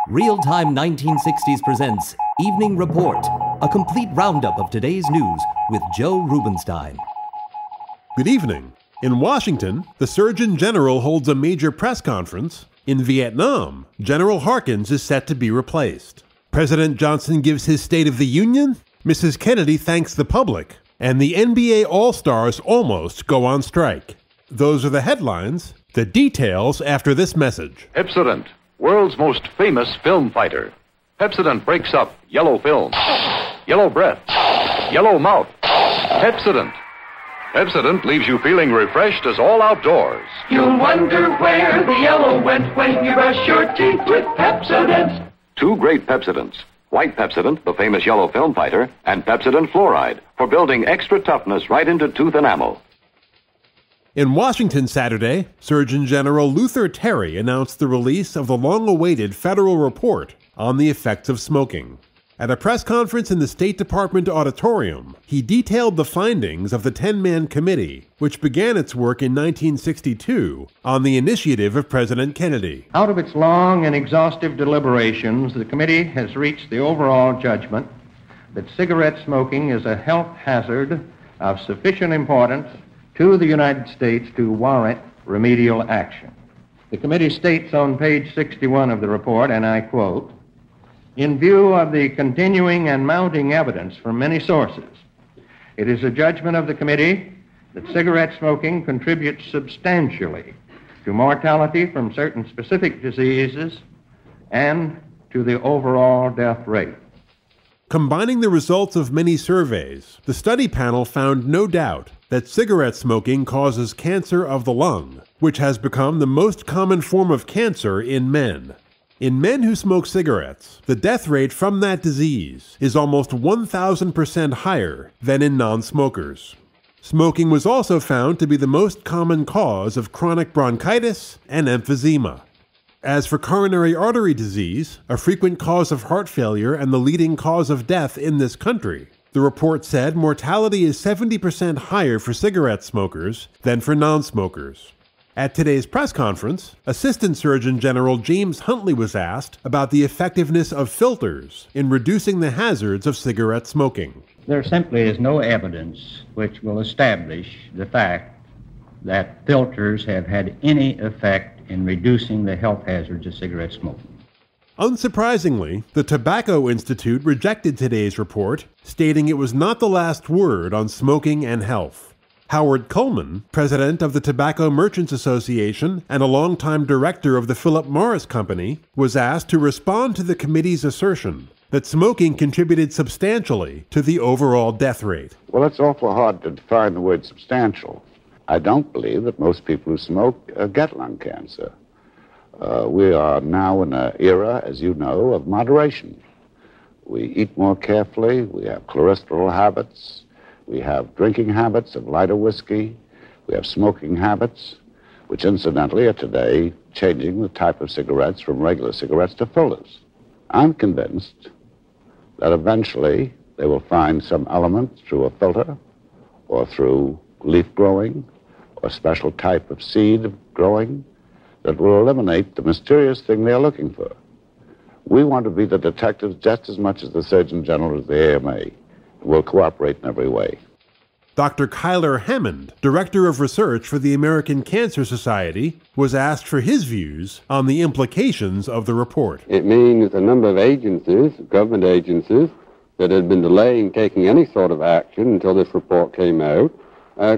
Real-Time 1960s presents Evening Report, a complete roundup of today's news with Joe Rubenstein. Good evening. In Washington, the Surgeon General holds a major press conference. In Vietnam, General Harkins is set to be replaced. President Johnson gives his State of the Union. Mrs. Kennedy thanks the public. And the NBA All-Stars almost go on strike. Those are the headlines. The details after this message. Pepsodent, world's most famous film fighter. Pepsodent breaks up yellow film, yellow breath, yellow mouth. Pepsodent. Pepsodent leaves you feeling refreshed as all outdoors. You'll wonder where the yellow went when you brush your teeth with Pepsodent. Two great Pepsodents. White Pepsodent, the famous yellow film fighter, and Pepsodent Fluoride for building extra toughness right into tooth enamel. In Washington Saturday, Surgeon General Luther Terry announced the release of the long-awaited federal report on the effects of smoking. At a press conference in the State Department auditorium, he detailed the findings of the 10-man committee, which began its work in 1962 on the initiative of President Kennedy. Out of its long and exhaustive deliberations, the committee has reached the overall judgment that cigarette smoking is a health hazard of sufficient importance to the United States to warrant remedial action. The committee states on page 61 of the report, and I quote, "In view of the continuing and mounting evidence from many sources, it is a judgment of the committee that cigarette smoking contributes substantially to mortality from certain specific diseases and to the overall death rate." Combining the results of many surveys, the study panel found no doubt that cigarette smoking causes cancer of the lung, which has become the most common form of cancer in men. In men who smoke cigarettes, the death rate from that disease is almost 1,000% higher than in non-smokers. Smoking was also found to be the most common cause of chronic bronchitis and emphysema. As for coronary artery disease, a frequent cause of heart failure and the leading cause of death in this country, the report said mortality is 70% higher for cigarette smokers than for non-smokers. At today's press conference, Assistant Surgeon General James Huntley was asked about the effectiveness of filters in reducing the hazards of cigarette smoking. There simply is no evidence which will establish the fact that filters have had any effect in reducing the health hazards of cigarette smoking. Unsurprisingly, the Tobacco Institute rejected today's report, stating it was not the last word on smoking and health. Howard Coleman, president of the Tobacco Merchants Association and a longtime director of the Philip Morris Company, was asked to respond to the committee's assertion that smoking contributed substantially to the overall death rate. Well, it's awful hard to define the word substantial. I don't believe that most people who smoke get lung cancer. We are now in an era, as you know, of moderation. We eat more carefully, we have cholesterol habits, we have drinking habits of lighter whiskey, we have smoking habits, which incidentally are today changing the type of cigarettes from regular cigarettes to filters. I'm convinced that eventually they will find some element through a filter or through leaf growing or a special type of seed growing that will eliminate the mysterious thing they're looking for. We want to be the detectives just as much as the Surgeon General of the AMA. We'll cooperate in every way. Dr. Kyler Hammond, Director of Research for the American Cancer Society, was asked for his views on the implications of the report. It means a number of agencies, government agencies, that had been delaying taking any sort of action until this report came out,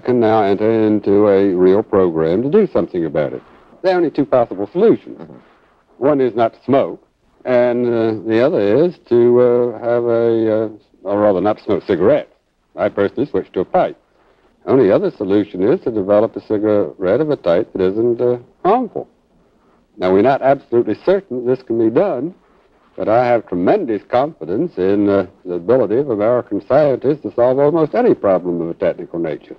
can now enter into a real program to do something about it. There are only two possible solutions. One is not to smoke, and the other is to have or rather not to smoke cigarettes. I personally switched to a pipe. Only other solution is to develop a cigarette of a type that isn't harmful. Now, we're not absolutely certain this can be done, but I have tremendous confidence in the ability of American scientists to solve almost any problem of a technical nature.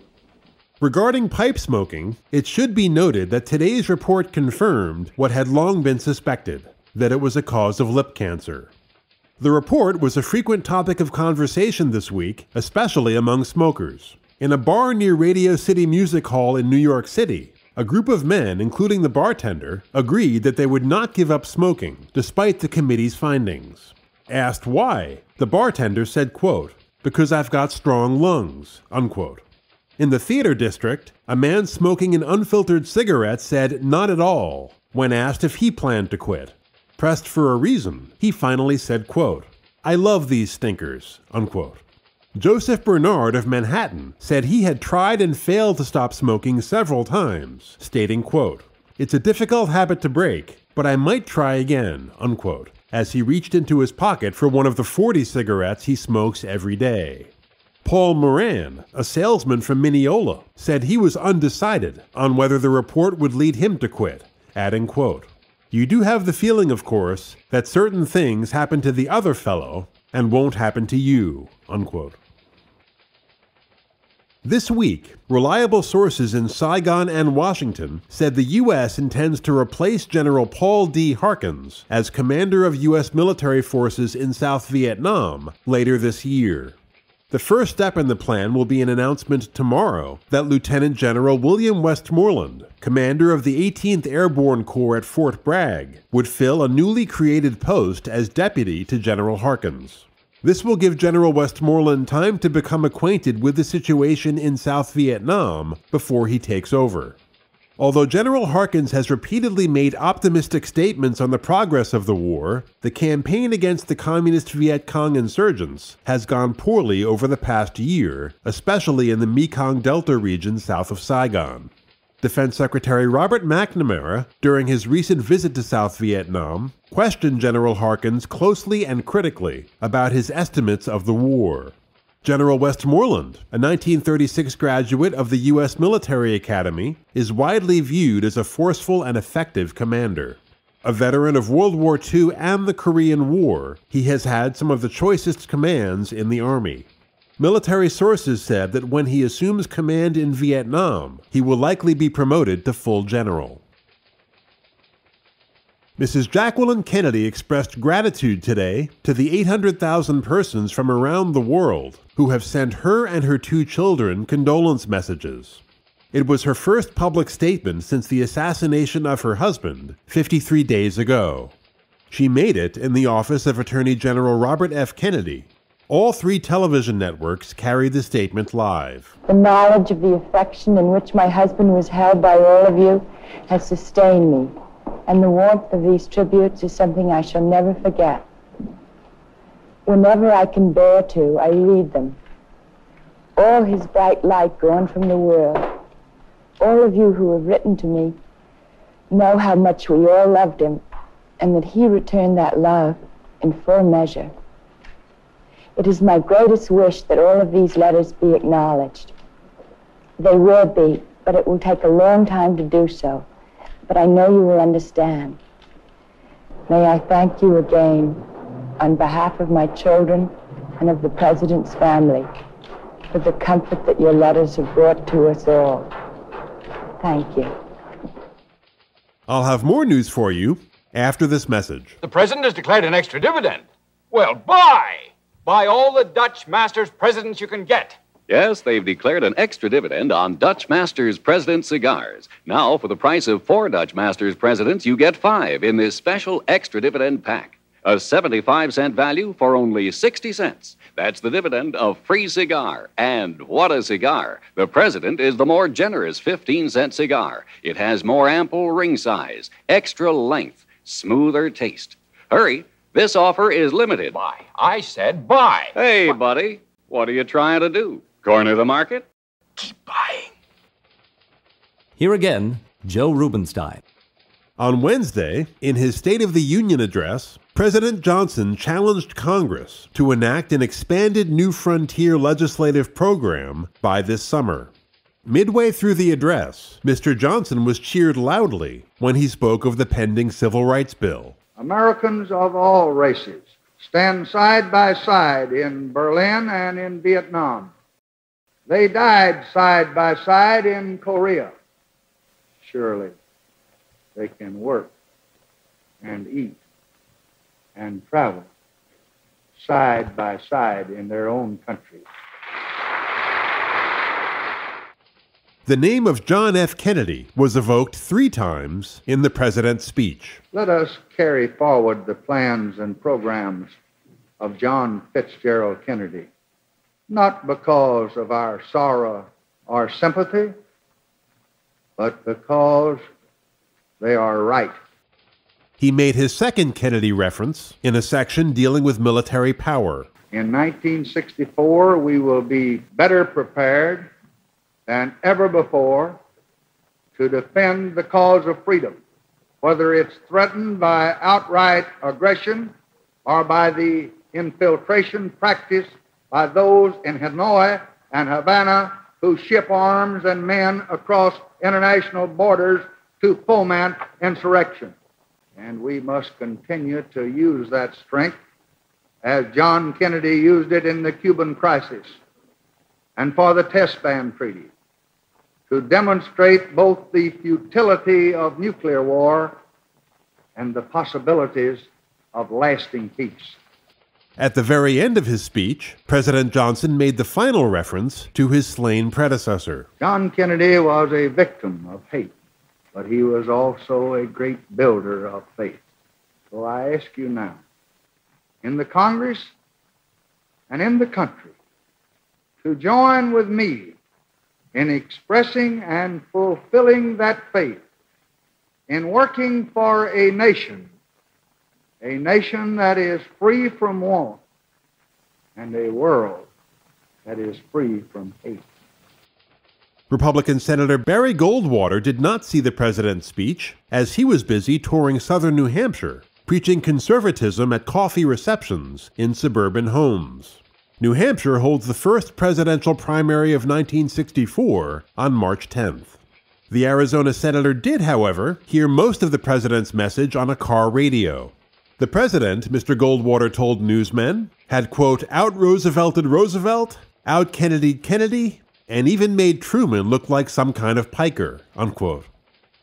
Regarding pipe smoking, it should be noted that today's report confirmed what had long been suspected, that it was a cause of lip cancer. The report was a frequent topic of conversation this week, especially among smokers. In a bar near Radio City Music Hall in New York City, A group of men, including the bartender, agreed that they would not give up smoking, despite the committee's findings. Asked why, the bartender said, quote, "Because I've got strong lungs," unquote. In the theater district, a man smoking an unfiltered cigarette said not at all when asked if he planned to quit. Pressed for a reason, he finally said, quote, "I love these stinkers," unquote. Joseph Bernard of Manhattan said he had tried and failed to stop smoking several times, stating, quote, "It's a difficult habit to break, but I might try again," unquote, as he reached into his pocket for one of the 40 cigarettes he smokes every day. Paul Moran, a salesman from Mineola, said he was undecided on whether the report would lead him to quit, adding, quote, "You do have the feeling, of course, that certain things happen to the other fellow and won't happen to you," unquote. This week, reliable sources in Saigon and Washington said the U.S. intends to replace General Paul D. Harkins as commander of U.S. military forces in South Vietnam later this year. The first step in the plan will be an announcement tomorrow that Lieutenant General William Westmoreland, commander of the 18th Airborne Corps at Fort Bragg, would fill a newly created post as deputy to General Harkins. This will give General Westmoreland time to become acquainted with the situation in South Vietnam before he takes over. Although General Harkins has repeatedly made optimistic statements on the progress of the war, the campaign against the Communist Viet Cong insurgents has gone poorly over the past year, especially in the Mekong Delta region south of Saigon. Defense Secretary Robert McNamara, during his recent visit to South Vietnam, questioned General Harkins closely and critically about his estimates of the war. General Westmoreland, a 1936 graduate of the U.S. Military Academy, is widely viewed as a forceful and effective commander. A veteran of World War II and the Korean War, he has had some of the choicest commands in the Army. Military sources said that when he assumes command in Vietnam, he will likely be promoted to full general. Mrs. Jacqueline Kennedy expressed gratitude today to the 800,000 persons from around the world who have sent her and her 2 children condolence messages. It was her first public statement since the assassination of her husband 53 days ago. She made it in the office of Attorney General Robert F. Kennedy. All 3 television networks carried the statement live. The knowledge of the affection in which my husband was held by all of you has sustained me, and the warmth of these tributes is something I shall never forget. Whenever I can bear to, I read them. All his bright light gone from the world. All of you who have written to me know how much we all loved him, and that he returned that love in full measure. It is my greatest wish that all of these letters be acknowledged. They will be, but it will take a long time to do so. But I know you will understand. May I thank you again, on behalf of my children and of the President's family, for the comfort that your letters have brought to us all. Thank you. I'll have more news for you after this message. The President has declared an extra dividend. Well, buy! Buy all the Dutch Masters Presidents you can get. Yes, they've declared an extra dividend on Dutch Masters President cigars. Now, for the price of 4 Dutch Masters Presidents, you get 5 in this special extra dividend pack. A 75-cent value for only 60 cents. That's the dividend of free cigar. And what a cigar! The President is the more generous 15-cent cigar. It has more ample ring size, extra length, smoother taste. Hurry! This offer is limited. Buy. I said buy. Hey, buddy, what are you trying to do? Corner the market? Keep buying. Here again, Joe Rubenstein. On Wednesday, in his State of the Union address, President Johnson challenged Congress to enact an expanded New Frontier legislative program by this summer. Midway through the address, Mr. Johnson was cheered loudly when he spoke of the pending Civil Rights Bill. Americans of all races stand side by side in Berlin and in Vietnam. They died side by side in Korea. Surely they can work and eat and travel side by side in their own country. The name of John F. Kennedy was evoked 3 times in the president's speech. Let us carry forward the plans and programs of John Fitzgerald Kennedy, not because of our sorrow or sympathy, but because they are right. He made his second Kennedy reference in a section dealing with military power. In 1964, we will be better prepared than ever before to defend the cause of freedom, whether it's threatened by outright aggression or by the infiltration practiced by those in Hanoi and Havana who ship arms and men across international borders to foment insurrection. And we must continue to use that strength as John Kennedy used it in the Cuban crisis and for the Test Ban Treaty, to demonstrate both the futility of nuclear war and the possibilities of lasting peace. At the very end of his speech, President Johnson made the final reference to his slain predecessor. John Kennedy was a victim of hate, but he was also a great builder of faith. So I ask you now, in the Congress and in the country, to join with me in expressing and fulfilling that faith, in working for a nation that is free from want, and a world that is free from hate. Republican Senator Barry Goldwater did not see the president's speech, as he was busy touring southern New Hampshire, preaching conservatism at coffee receptions in suburban homes. New Hampshire holds the first presidential primary of 1964 on March 10th. The Arizona senator did, however, hear most of the president's message on a car radio. The president, Mr. Goldwater told newsmen, had, quote, out-Roosevelted Roosevelt, out-Kennedied Kennedy, and even made Truman look like some kind of piker, unquote.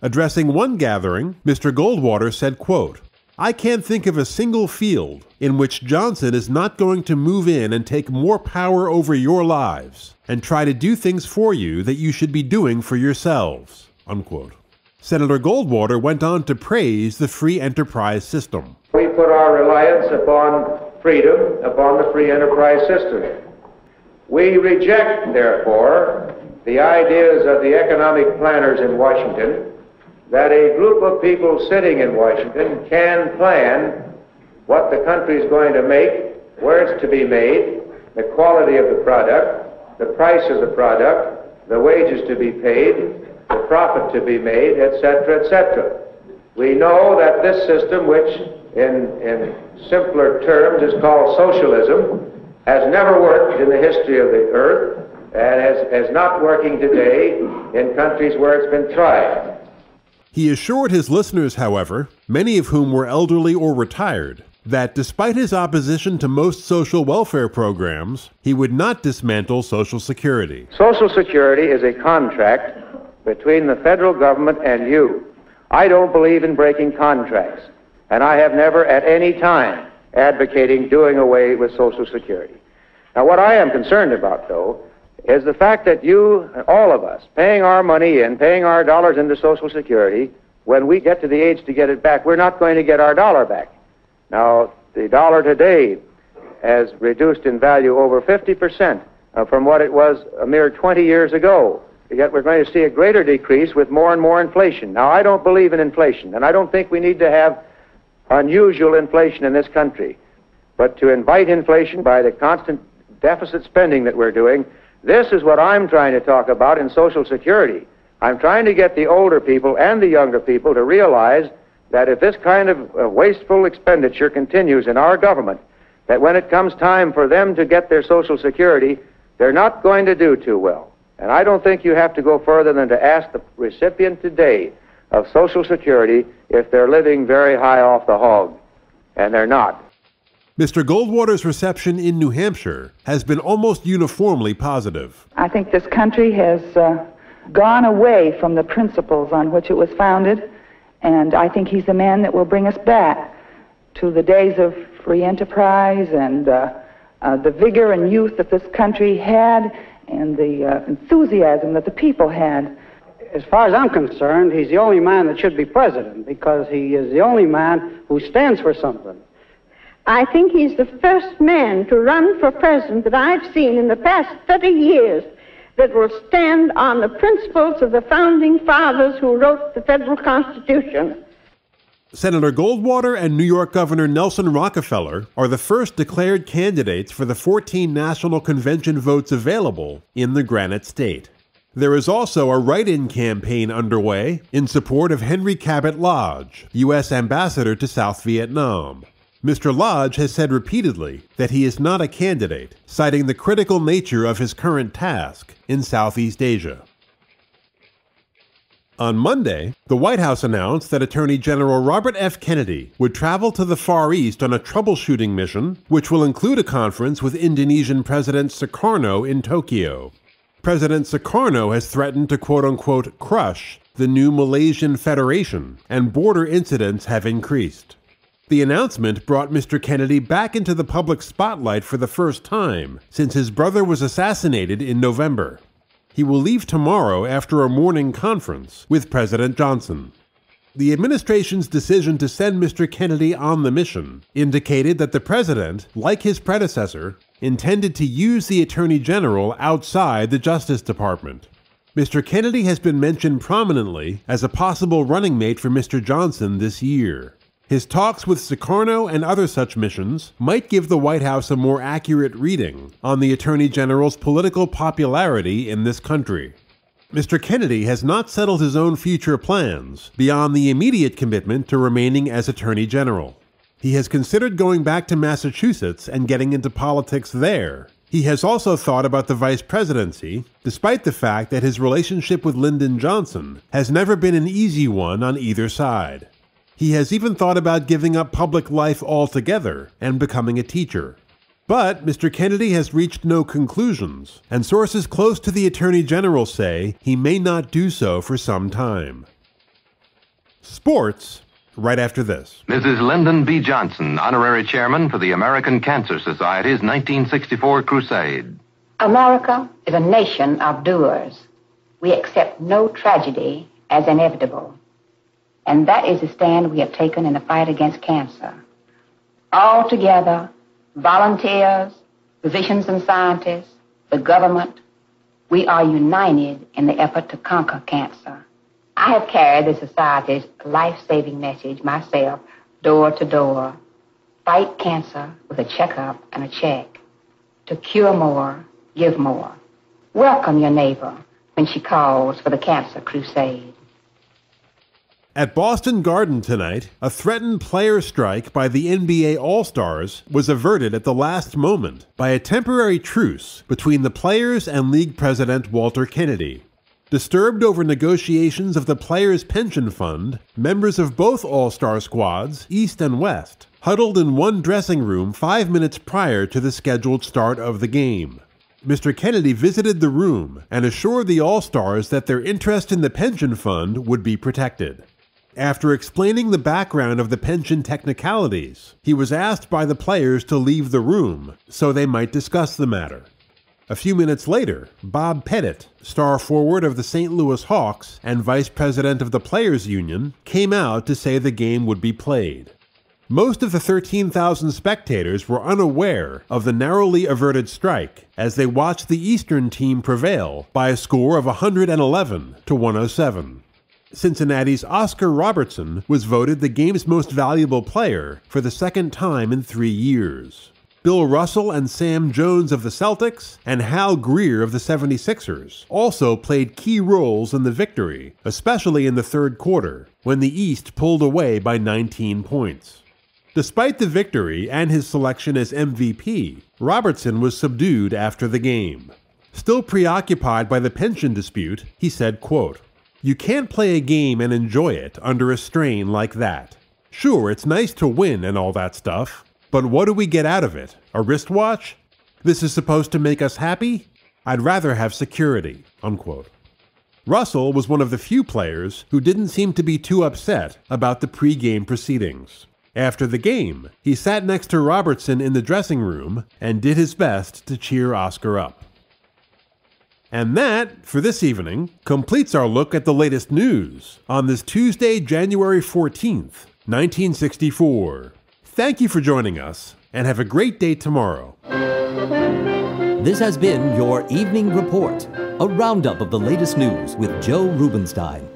Addressing one gathering, Mr. Goldwater said, quote, I can't think of a single field in which Johnson is not going to move in and take more power over your lives and try to do things for you that you should be doing for yourselves, unquote. Senator Goldwater went on to praise the free enterprise system. We put our reliance upon freedom, upon the free enterprise system. We reject, therefore, the ideas of the economic planners in Washington that a group of people sitting in Washington can plan what the country is going to make, where it's to be made, the quality of the product, the price of the product, the wages to be paid, the profit to be made, etc., etc. We know that this system, which in simpler terms is called socialism, has never worked in the history of the earth and is not working today in countries where it's been tried. He assured his listeners, however, many of whom were elderly or retired, that despite his opposition to most social welfare programs, he would not dismantle Social Security. Social Security is a contract between the federal government and you. I don't believe in breaking contracts, and I have never at any time advocating doing away with Social Security. Now, what I am concerned about, though, is the fact that you, all of us, paying our money in, paying our dollars into Social Security, when we get to the age to get it back, we're not going to get our dollar back. Now, the dollar today has reduced in value over 50% from what it was a mere 20 years ago. Yet we're going to see a greater decrease with more and more inflation. Now, I don't believe in inflation, and I don't think we need to have unusual inflation in this country. But to invite inflation by the constant deficit spending that we're doing, this is what I'm trying to talk about in Social Security. I'm trying to get the older people and the younger people to realize that if this kind of wasteful expenditure continues in our government, that when it comes time for them to get their Social Security, they're not going to do too well. And I don't think you have to go further than to ask the recipient today of Social Security if they're living very high off the hog, and they're not. Mr. Goldwater's reception in New Hampshire has been almost uniformly positive. I think this country has gone away from the principles on which it was founded, and I think he's the man that will bring us back to the days of free enterprise and the vigor and youth that this country had and the enthusiasm that the people had. As far as I'm concerned, he's the only man that should be president because he is the only man who stands for something. I think he's the first man to run for president that I've seen in the past 30 years that will stand on the principles of the founding fathers who wrote the federal Constitution. Senator Goldwater and New York Governor Nelson Rockefeller are the first declared candidates for the 14 national convention votes available in the Granite State. There is also a write-in campaign underway in support of Henry Cabot Lodge, U.S. Ambassador to South Vietnam. Mr. Lodge has said repeatedly that he is not a candidate, citing the critical nature of his current task in Southeast Asia. On Monday, the White House announced that Attorney General Robert F. Kennedy would travel to the Far East on a troubleshooting mission, which will include a conference with Indonesian President Sukarno in Tokyo. President Sukarno has threatened to quote-unquote crush the new Malaysian Federation, and border incidents have increased. The announcement brought Mr. Kennedy back into the public spotlight for the first time since his brother was assassinated in November. He will leave tomorrow after a morning conference with President Johnson. The administration's decision to send Mr. Kennedy on the mission indicated that the president, like his predecessor, intended to use the Attorney General outside the Justice Department. Mr. Kennedy has been mentioned prominently as a possible running mate for Mr. Johnson this year. His talks with Sukarno and other such missions might give the White House a more accurate reading on the Attorney General's political popularity in this country. Mr. Kennedy has not settled his own future plans beyond the immediate commitment to remaining as Attorney General. He has considered going back to Massachusetts and getting into politics there. He has also thought about the vice presidency, despite the fact that his relationship with Lyndon Johnson has never been an easy one on either side. He has even thought about giving up public life altogether and becoming a teacher. But Mr. Kennedy has reached no conclusions, and sources close to the Attorney General say he may not do so for some time. Sports, right after this. Mrs. Lyndon B. Johnson, honorary chairman for the American Cancer Society's 1964 crusade. America is a nation of doers. We accept no tragedy as inevitable. And that is the stand we have taken in the fight against cancer. All together, volunteers, physicians and scientists, the government, we are united in the effort to conquer cancer. I have carried the Society's life-saving message myself, door to door. Fight cancer with a checkup and a check. To cure more, give more. Welcome your neighbor when she calls for the cancer crusade. At Boston Garden tonight, a threatened player strike by the NBA All-Stars was averted at the last moment by a temporary truce between the players and league president Walter Kennedy. Disturbed over negotiations of the players' pension fund, members of both All-Star squads, East and West, huddled in one dressing room 5 minutes prior to the scheduled start of the game. Mr. Kennedy visited the room and assured the All-Stars that their interest in the pension fund would be protected. After explaining the background of the pension technicalities, he was asked by the players to leave the room so they might discuss the matter. A few minutes later, Bob Pettit, star forward of the St. Louis Hawks and vice president of the Players Union, came out to say the game would be played. Most of the 13,000 spectators were unaware of the narrowly averted strike as they watched the Eastern team prevail by a score of 111 to 107. Cincinnati's Oscar Robertson was voted the game's most valuable player for the second time in 3 years. Bill Russell and Sam Jones of the Celtics and Hal Greer of the 76ers also played key roles in the victory, especially in the third quarter, when the East pulled away by 19 points. Despite the victory and his selection as MVP, Robertson was subdued after the game. Still preoccupied by the pension dispute, he said, quote, "You can't play a game and enjoy it under a strain like that. Sure, it's nice to win and all that stuff, but what do we get out of it? A wristwatch? This is supposed to make us happy? I'd rather have security," unquote. Russell was one of the few players who didn't seem to be too upset about the pre-game proceedings. After the game, he sat next to Robertson in the dressing room and did his best to cheer Oscar up. And that, for this evening, completes our look at the latest news on this Tuesday, January 14th, 1964. Thank you for joining us, and have a great day tomorrow. This has been your Evening Report, a roundup of the latest news with Joe Rubenstein.